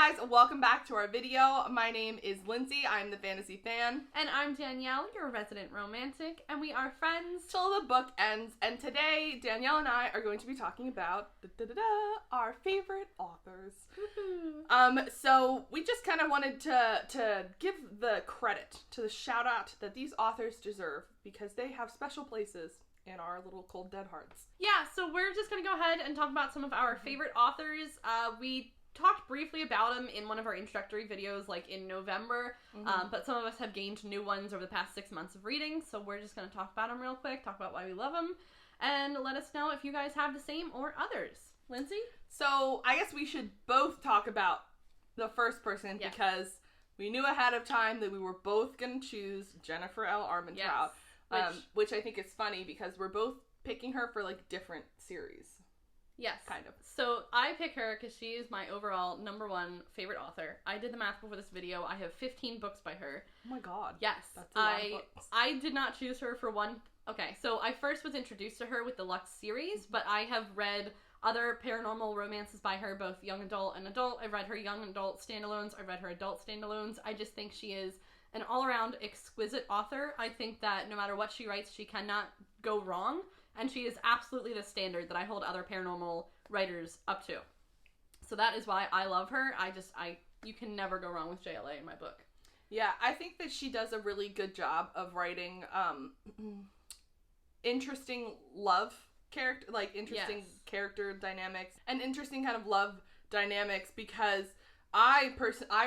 guys, welcome back to our video. My name is Lindsay, I'm the fantasy fan. And I'm Danielle, your resident romantic, and we are friends Till the book ends. And today, Danielle and I are going to be talking about our favorite authors. So we just kind of wanted to give the credit to the shout out that these authors deserve because they have special places in our little cold dead hearts. Yeah, so we're just going to go ahead and talk about some of our favorite authors. We talked briefly about them in one of our introductory videos, like in November, but some of us have gained new ones over the past 6 months of reading, so we're just going to talk about them real quick, talk about why we love them, and let us know if you guys have the same or others. Lindsay? So, I guess we should both talk about the first person because we knew ahead of time that we were both going to choose Jennifer L. Armentrout, which I think is funny because we're both picking her for, like, different series. Yes. Kind of. So I pick her because she is my overall #1 favorite author. I did the math before this video. I have 15 books by her. Oh my god. Yes. That's a lot of books. I did not choose her for one. Okay, so I first was introduced to her with the Lux series, but I have read other paranormal romances by her, both young adult and adult. I've read her young adult standalones. I've read her adult standalones. I just think she is an all-around exquisite author. I think that no matter what she writes, she cannot go wrong. And she is absolutely the standard that I hold other paranormal writers up to. So that is why I love her. You can never go wrong with JLA in my book. Yeah, I think that she does a really good job of writing interesting love character, like interesting character dynamics and interesting kind of love dynamics because I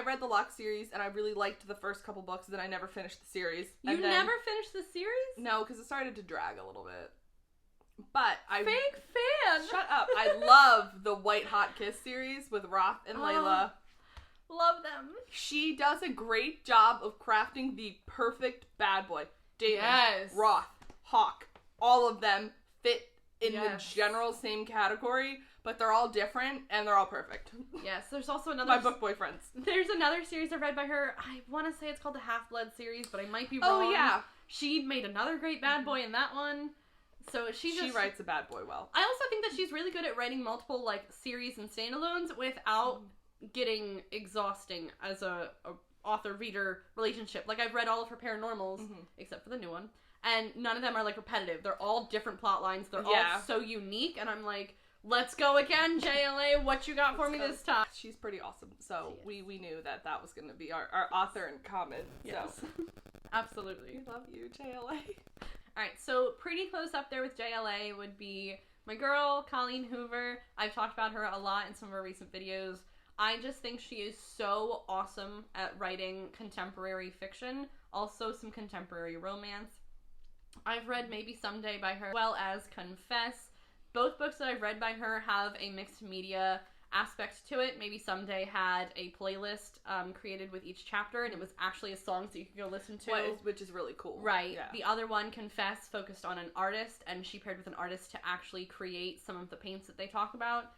read the Locke series and I really liked the first couple books, then I never finished the series. You never finished the series? No, because it started to drag a little bit. But Fake fan! Shut up. I love the White Hot Kiss series with Roth and Layla. Love them. She does a great job of crafting the perfect bad boy. Damon, Roth, Hawk, all of them fit in the general same category, but they're all different and they're all perfect. Yes, there's also another... My book boyfriends. There's another series I've read by her. I want to say it's called the Half-Blood series, but I might be wrong. Oh, yeah. She made another great bad boy in that one. So she writes a bad boy well. I also think that she's really good at writing multiple, like, series and standalones without getting exhausting as a author-reader relationship. Like, I've read all of her paranormals, except for the new one, and none of them are, like, repetitive. They're all different plot lines. They're all so unique, and I'm like, let's go again, JLA. What you got for me this time? She's pretty awesome. So we knew that was going to be our author in common. Yes. So. Absolutely. We love you, JLA. Alright, so pretty close up there with JLA would be my girl, Colleen Hoover. I've talked about her a lot in some of her recent videos. I just think she is so awesome at writing contemporary fiction, also some contemporary romance. I've read Maybe Someday by her, as well as Confess. Both books that I've read by her have a mixed media aspect to it. Maybe Someday had a playlist created with each chapter, and it was actually a song so you could go listen to. Which is really cool. Right. Yeah. The other one, Confess, focused on an artist, and she paired with an artist to actually create some of the paints that they talk about.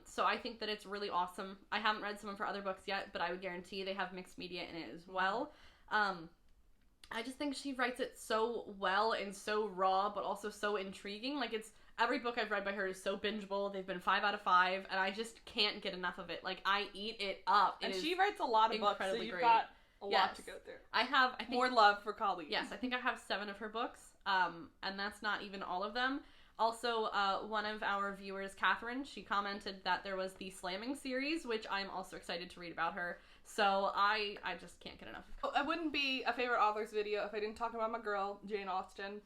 So I think that it's really awesome. I haven't read some of her other books yet, but I would guarantee they have mixed media in it as well. I just think she writes it so well and so raw, but also so intriguing. Like, every book I've read by her is so bingeable. They've been 5 out of 5, and I just can't get enough of it. Like, I eat it up. And she writes a lot of books, so you've got a lot to go through. I think more love for Colleen. Yes, I think I have 7 of her books, and that's not even all of them. Also, one of our viewers, Catherine, she commented that there was the Slamming series, which I'm also excited to read about her. So I just can't get enough. It wouldn't be a favorite authors video if I didn't talk about my girl, Jane Austen.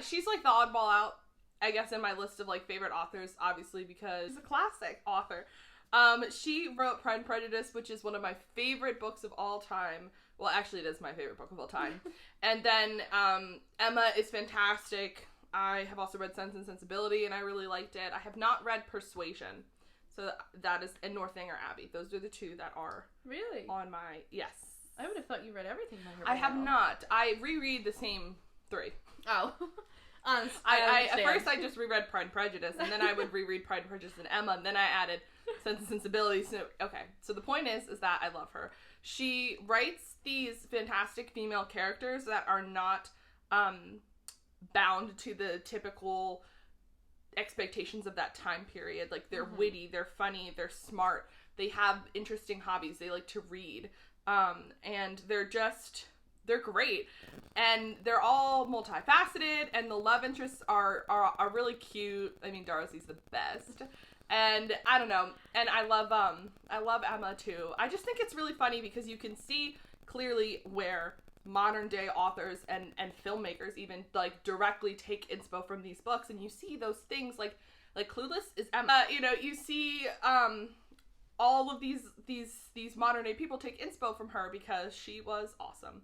She's like the oddball out, I guess, in my list of like favorite authors, obviously, because she's a classic author. She wrote Pride and Prejudice, which is one of my favorite books of all time. Well, actually, it is my favorite book of all time. And then Emma is fantastic. I have also read Sense and Sensibility, and I really liked it. I have not read Persuasion. So that is, and Northanger Abbey. Those are the 2 that are really on my, yes. I would have thought you read everything by her. I have not. I reread the same 3. Oh. At first I just reread Pride and Prejudice, and then I would reread Pride and Prejudice and Emma, and then I added Sense and Sensibility. So, okay. So the point is that I love her. She writes these fantastic female characters that are not bound to the typical expectations of that time period. Like, they're witty, they're funny, they're smart, they have interesting hobbies, they like to read, and they're great, and they're all multifaceted, and the love interests are really cute. I mean, Dorothy's the best, and I don't know, and I love Emma too. I just think it's really funny because you can see clearly where modern day authors and filmmakers even like directly take inspo from these books, and you see those things like Clueless is Emma. You know, you see all of these modern day people take inspo from her because she was awesome.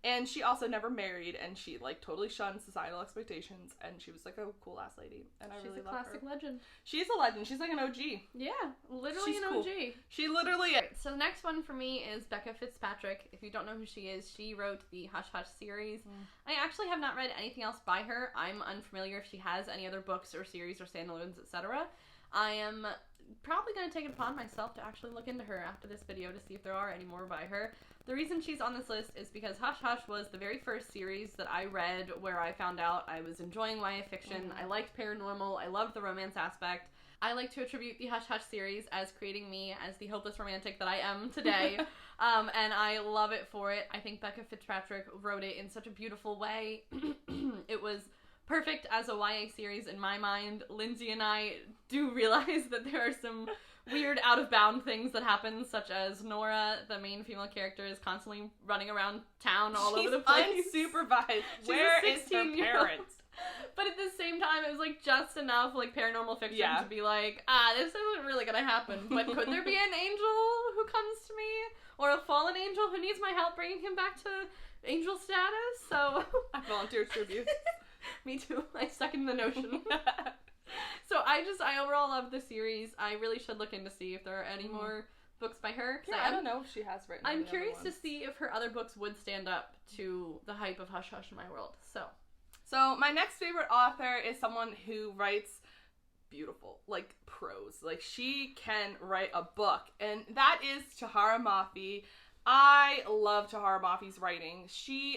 And she also never married, and she, like, totally shunned societal expectations, and she was, like, a cool-ass lady, and I really love her. She's a classic legend. She's a legend. She's, like, an OG. Yeah, literally She's an cool. OG. She literally is. Right, so the next one for me is Becca Fitzpatrick. If you don't know who she is, she wrote the Hush Hush series. I actually have not read anything else by her. I'm unfamiliar if she has any other books or series or standalones, etc. I am probably going to take it upon myself to actually look into her after this video to see if there are any more by her. The reason she's on this list is because Hush Hush was the very first series that I read where I found out I was enjoying YA fiction. I liked paranormal. I loved the romance aspect. I like to attribute the Hush Hush series as creating me as the hopeless romantic that I am today. And I love it for it. I think Becca Fitzpatrick wrote it in such a beautiful way. It was perfect as a YA series in my mind. Lindsay and I do realize that there are some weird out-of-bound things that happen, such as Nora, the main female character, is constantly running around town all over the place. She's unsupervised. Where is her parents? But at the same time, it was, like, just enough, like, paranormal fiction to be like, this isn't really gonna happen, but could there be an angel who comes to me? Or a fallen angel who needs my help bringing him back to angel status? So I volunteer tribute. Me too. I second the notion. So I overall love the series. I really should look in to see if there are any more books by her. Yeah, I don't know if she has written. I'm curious to see if her other books would stand up to the hype of Hush Hush in my world. So my next favorite author is someone who writes beautiful, like, prose. Like, she can write a book, and that is Tahara Mafi. I love Tahara Mafi's writing.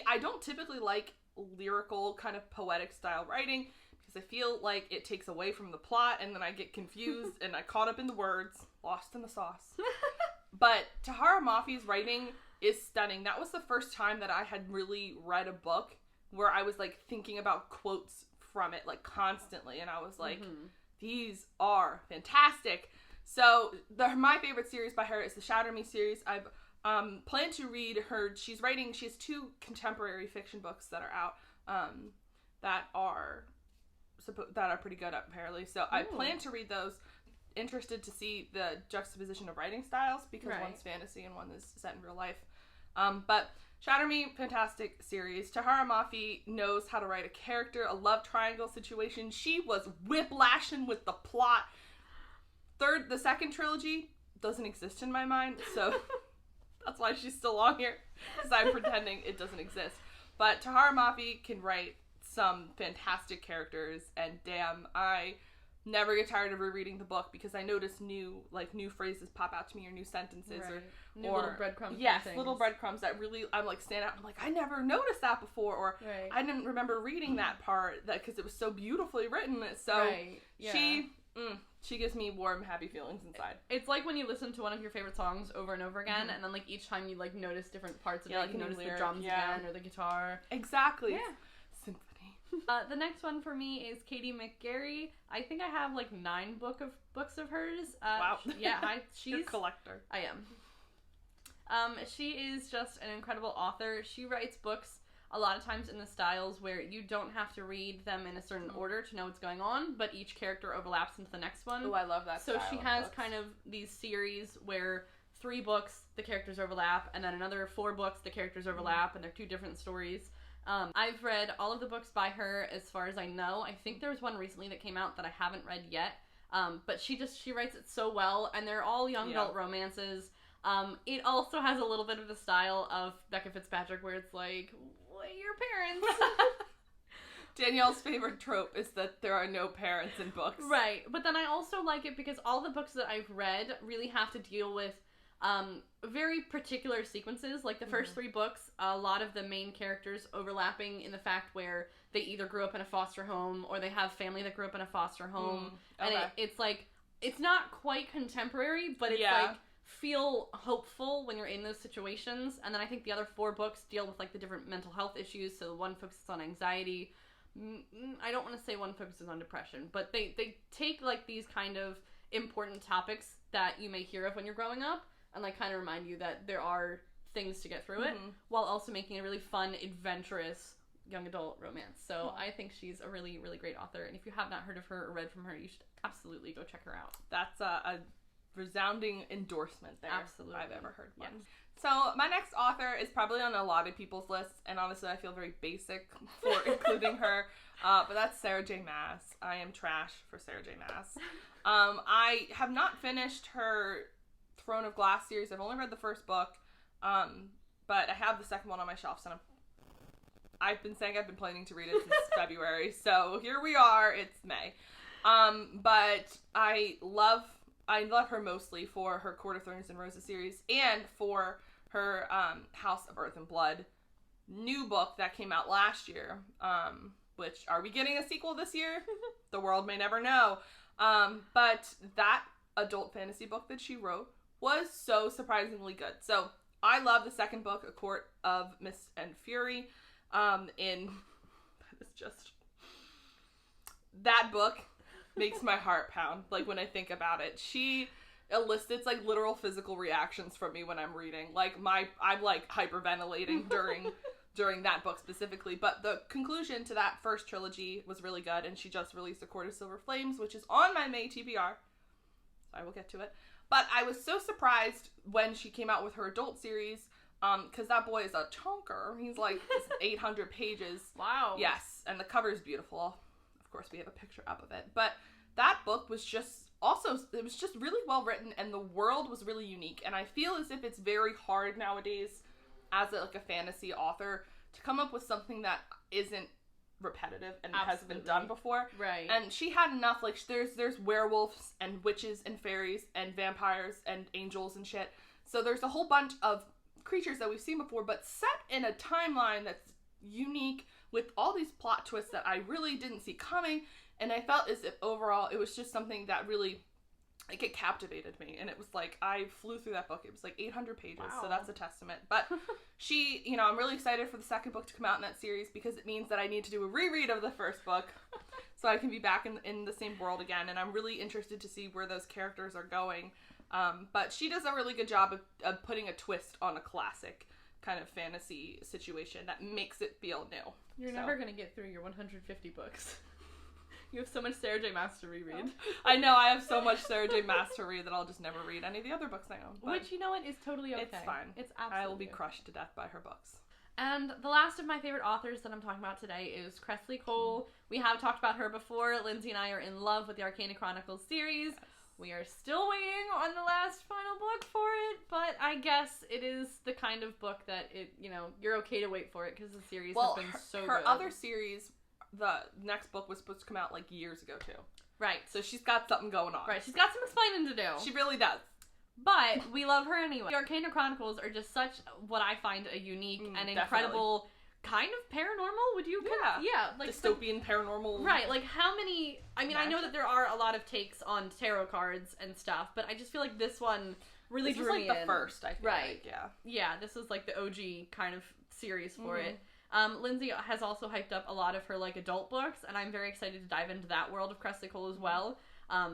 I don't typically like lyrical kind of poetic style writing because I feel like it takes away from the plot, and then I get confused and I caught up in the words, lost in the sauce. But Tahara Mafi's writing is stunning. That was the first time that I had really read a book where I was like thinking about quotes from it like constantly, and I was like, these are fantastic. So my favorite series by her is the Shatter Me series. I've plan to read her. She has 2 contemporary fiction books that are out that are pretty good apparently. So I plan to read those. Interested to see the juxtaposition of writing styles because one's fantasy and one is set in real life. But Shatter Me, fantastic series. Tahara Mafi knows how to write a character, a love triangle situation. She was whiplashing with the plot. The second trilogy doesn't exist in my mind, so that's why she's still on here, because I'm pretending it doesn't exist. But Tahara Mafi can write some fantastic characters, and damn, I never get tired of rereading the book because I notice new phrases pop out to me or new sentences or little breadcrumbs. Yes, little breadcrumbs that really I'm like stand out. I'm like, I never noticed that before, or I didn't remember reading that part because it was so beautifully written. So she gives me warm, happy feelings inside. It's like when you listen to one of your favorite songs over and over again, and then like each time you like notice different parts of it. Like you notice the drums again or the guitar. Exactly. Yeah. Symphony. The next one for me is Katie McGarry. I think I have like 9 books of hers. Wow. She's You're a collector. I am. She is just an incredible author. She writes books a lot of times in the styles where you don't have to read them in a certain order to know what's going on, but each character overlaps into the next one. Oh, I love that So she has kind of these series where 3 books, the characters overlap, and then another 4 books, the characters overlap, and they're 2 different stories. I've read all of the books by her as far as I know. I think there was one recently that came out that I haven't read yet. But she writes it so well, and they're all young adult romances. It also has a little bit of the style of Becca Fitzpatrick where it's like, what are your parents? Danielle's favorite trope is that there are no parents in books. Right. But then I also like it because all the books that I've read really have to deal with very particular sequences. Like the first 3 books, a lot of the main characters overlapping in the fact where they either grew up in a foster home or they have family that grew up in a foster home. Okay. And it's like, it's not quite contemporary, but it's like, feel hopeful when you're in those situations. And then I think the other 4 books deal with like the different mental health issues. So one focuses on anxiety. I don't want to say one focuses on depression, but they take like these kind of important topics that you may hear of when you're growing up and like kind of remind you that there are things to get through it, while also making a really fun, adventurous young adult romance. So I think she's a really, really great author. And if you have not heard of her or read from her, you should absolutely go check her out. That's a resounding endorsement there. Absolutely. I've ever heard one. Yes. So my next author is probably on a lot of people's lists, and honestly I feel very basic for including her, but that's Sarah J. Maas. I am trash for Sarah J. Maas. I have not finished her Throne of Glass series. I've only read the first book, but I have the second one on my shelves, and I've been saying I've been planning to read it since February, so here we are, it's May. But I love her mostly for her Court of Thorns and Roses series and for her House of Earth and Blood new book that came out last year, which, are we getting a sequel this year? The world may never know. But that adult fantasy book that she wrote was so surprisingly good. So I love the second book, A Court of Mist and Fury. That is just, that book makes my heart pound, like, when I think about it. She elicits, like, literal physical reactions from me when I'm reading. Like, I'm, like, hyperventilating during that book specifically. But the conclusion to that first trilogy was really good, and she just released A Court of Silver Flames, which is on my May TBR. I will get to it. But I was so surprised when she came out with her adult series, because that boy is a chunker. He's, like, 800 pages. Wow. Yes, and the cover is beautiful. Of course, we have a picture up of it. But that book was just it was just really well written, and the world was really unique. And I feel as if it's very hard nowadays as a fantasy author to come up with something that isn't repetitive and has been done before. Right. And she had enough, like, there's werewolves and witches and fairies and vampires and angels and shit. So there's a whole bunch of creatures that we've seen before, but set in a timeline that's unique, with all these plot twists that I really didn't see coming, and I felt as if overall it was just something that really, like, it captivated me, and it was like, I flew through that book. It was like 800 pages, so that's a testament. But she, I'm really excited for the second book to come out in that series, because it means that I need to do a reread of the first book, so I can be back in the same world again, and I'm really interested to see where those characters are going. But she does a really good job of putting a twist on a classic kind of fantasy situation that makes it feel new. You're never going to get through your 150 books. You have so much Sarah J. Maas to reread. I know, I have so much Sarah J. Maas to read that I'll just never read any of the other books I own. Which, you know what, is totally okay. It's fine. It's absolutely I will be okay. crushed to death by her books. And the last of my favorite authors that I'm talking about today is Cressley Cole. We have talked about her before. Lindsay and I are in love with the Arcana Chronicles series. Yes. We are still waiting on the last final book for it, but I guess it is the kind of book that you're okay to wait for it, because the series has been so good. Her other series, the next book was supposed to come out like years ago too. Right. So she's got something going on. Right. She's got some explaining to do. She really does. But we love her anyway. The Arcana Chronicles are just such what I find a unique and incredible kind of paranormal. Would you? Like dystopian paranormal. Right. Like how many? I mean, I know that there are a lot of takes on tarot cards and stuff, but I just feel like this one really drew me in. This was like the first, I feel like. Yeah. This was like the OG kind of series for it. Lindsay has also hyped up a lot of her like adult books, and I'm very excited to dive into that world of Cressley Cole as well.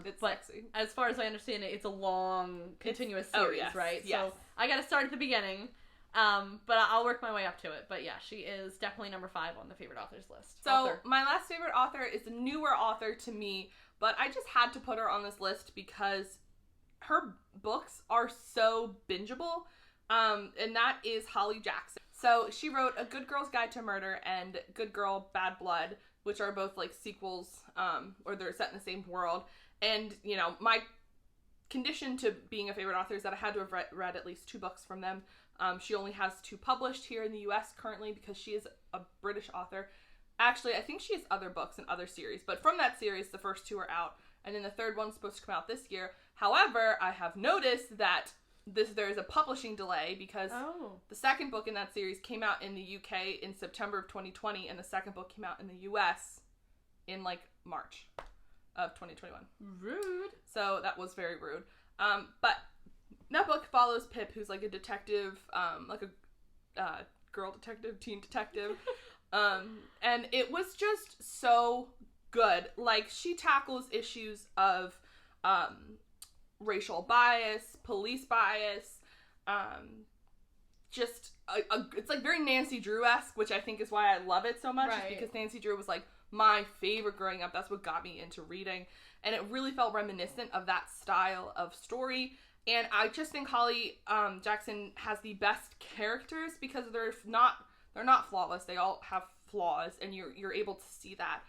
It's but sexy. As far as I understand it, it's a long, continuous series, right? Yes. So I gotta start at the beginning. But I'll work my way up to it. But yeah, she is definitely number 5 on the favorite authors list. So my last favorite author is a newer author to me, but I just had to put her on this list because her books are so bingeable. And that is Holly Jackson. So she wrote A Good Girl's Guide to Murder and Good Girl, Bad Blood, which are both like sequels, or they're set in the same world. And, my condition to being a favorite author is that I had to have read at least 2 books from them. She only has 2 published here in the US currently because she is a British author. Actually, I think she has other books and other series, but from that series, the first 2 are out, and then the third one's supposed to come out this year. However, I have noticed that there is a publishing delay because the second book in that series came out in the UK in September of 2020, and the second book came out in the US in like March of 2021. Rude. So that was very rude. But that book follows Pip, who's like a detective, like a girl detective, teen detective. And it was just so good. Like, she tackles issues of racial bias, police bias, just it's like very Nancy Drew-esque, which I think is why I love it so much, is because Nancy Drew was like my favorite growing up. That's what got me into reading, and it really felt reminiscent of that style of story. And I just think Holly Jackson has the best characters because they're not flawless. They all have flaws, and you're able to see that.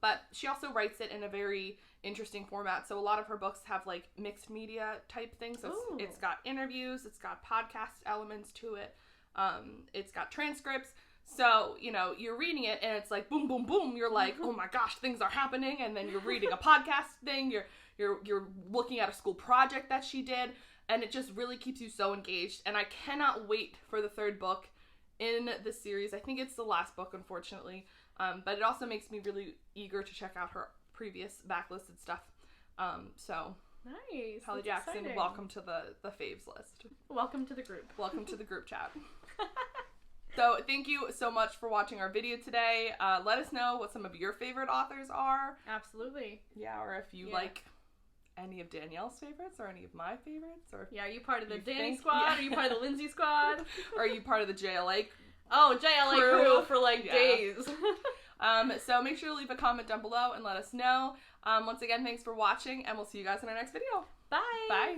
But she also writes it in a very interesting format. So a lot of her books have like mixed media type things. So it's got interviews, it's got podcast elements to it, it's got transcripts. So, you know, you're reading it and it's like boom, boom, boom. You're like, oh my gosh, things are happening. And then you're reading a podcast thing. You're looking at a school project that she did, and it just really keeps you so engaged. And I cannot wait for the third book in the series. I think it's the last book, unfortunately. But it also makes me really eager to check out her previous backlisted stuff. So nice. Holly Jackson, exciting. Welcome to the faves list. Welcome to the group. Welcome to the group chat. So thank you so much for watching our video today. Let us know what some of your favorite authors are. Absolutely. Yeah, or if you like any of Danielle's favorites or any of my favorites. Or are you part of the Danny squad? Yeah. Are you part of the Lindsay squad? Or are you part of the JLA JLA crew for like days. So make sure to leave a comment down below and let us know. Once again, thanks for watching, and we'll see you guys in our next video. Bye. Bye.